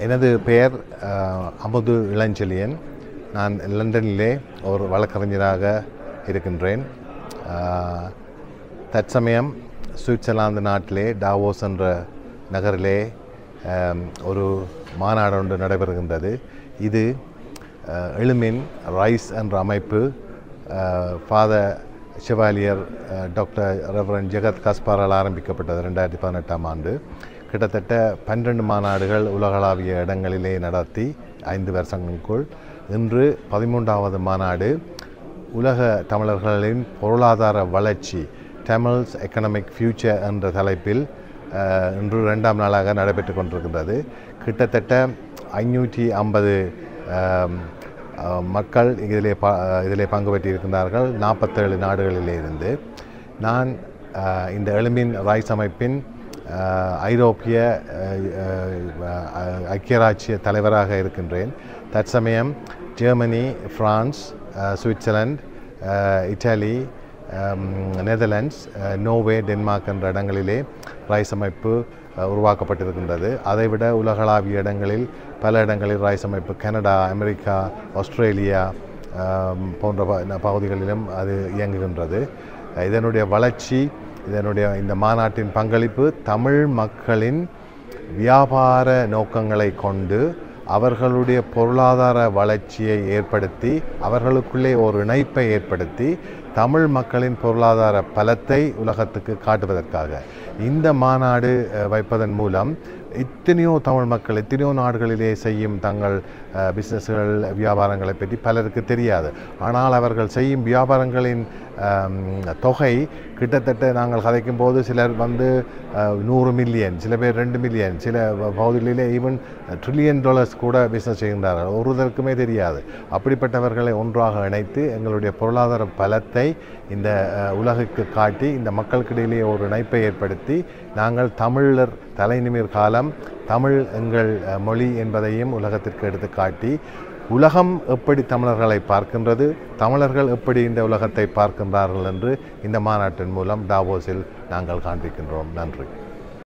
எனது பெயர் அமுது இளஞ்செழியன். நான் லண்டனிலே ஒரு வழக்கறிஞராக இருக்கின்றேன். தற்சமயம் சுவிட்சர்லாந்து நாட்டிலே டாவோஸ் என்ற நகரிலே ஒரு மாநாடு ஒன்று நடைபெறுகின்றது. இது எழுமின் ரைஸ் என்ற அமைப்பு ஃபாதர் ஷெவாலியர் டாக்டர் ரெவரண்ட் ஜெகத் காஸ்பாரால் ஆரம்பிக்கப்பட்டது 2018ஆம் ஆண்டு. கிட்டத்தட்ட 12 மாநாடுகள் உலகளாவிய இடங்களிலே நடத்தி 5 வருஷங்களுக்குள் இன்று 13வது மாநாடு உலக தமிழர்களின் பொருளாதார வளர்ச்சி தமிழ்ஸ் எக்கனாமிக் ஃபியூச்சர் என்ற தலைப்பில் இன்று 2ஆம் நாளாக நடைபெற்று கொண்டிருக்கின்றது. கிட்டத்தட்ட 550 மக்கள் இதிலே பங்கு பெற்றிருக்கின்றார்கள் 47 நாடுகளிலே இருந்து. நான் இந்த எழுமின் ரைஸ் அமைப்பின் ஐரோப்பிய ஐக்கியராட்சிய தலைவராக இருக்கின்றேன். தற்சமயம் Germany, France, Switzerland, Italy, Netherlands, Norway, Denmark என்ற இடங்களிலே ரைஸ் அமைப்பு உருவாக்கப்பட்டிருக்கின்றது. அதைவிட உலகளாவிய இடங்களில் பல இடங்களில் ரைஸ் அமைப்பு கனடா, அமெரிக்கா, ஆஸ்திரேலியா போன்ற பகுதிகளிலும் அது இயங்குகின்றது. இதனுடைய வளர்ச்சி, இந்த மாநாட்டின் பங்களிப்பு தமிழ் மக்களின் வியாபார நோக்கங்களை கொண்டு அவர்களுடைய பொருளாதார வளர்ச்சியை ஏற்படுத்தி அவர்களுக்குள்ளே ஒரு இணைப்பை ஏற்படுத்தி தமிழ் மக்களின் பொருளாதார பலத்தை உலகத்துக்கு காட்டுவதற்காக இந்த மாநாடு வைப்பதன் மூலம் எத்தனையோ தமிழ் மக்கள் எத்தனையோ நாடுகளிலே செய்யும் தங்கள் பிஸ்னஸ்கள் வியாபாரங்களை பற்றி பலருக்கு தெரியாது. ஆனால் அவர்கள் செய்யும் வியாபாரங்களின் தொகை கிட்டத்தட்ட நாங்கள் கதைக்கும் போது சிலர் வந்து 100 மில்லியன், சில பேர் 2 மில்லியன், சில பகுதிகளிலே ஈவன் $1 ட்ரில்லியன் கூட பிஸ்னஸ் செய்கின்றார்கள். ஒருவருக்குமே தெரியாது. அப்படிப்பட்டவர்களை ஒன்றாக இணைத்து எங்களுடைய பொருளாதார பலத்தை இந்த உலகுக்கு காட்டி இந்த மக்களுக்கிடையிலே ஒரு இணைப்பை ஏற்படுத்தி நாங்கள் தமிழர் தலைநிமிர் காலம் தமிழ் எங்கள் மொழி என்பதையும் உலகத்திற்கு எடுத்து காட்டி உலகம் எப்படி தமிழர்களை பார்க்கின்றது, தமிழர்கள் எப்படி இந்த உலகத்தை பார்க்கின்றார்கள் என்று இந்த மாநாட்டின் மூலம் டாவோஸில் நாங்கள் காண்பிக்கின்றோம். நன்றி.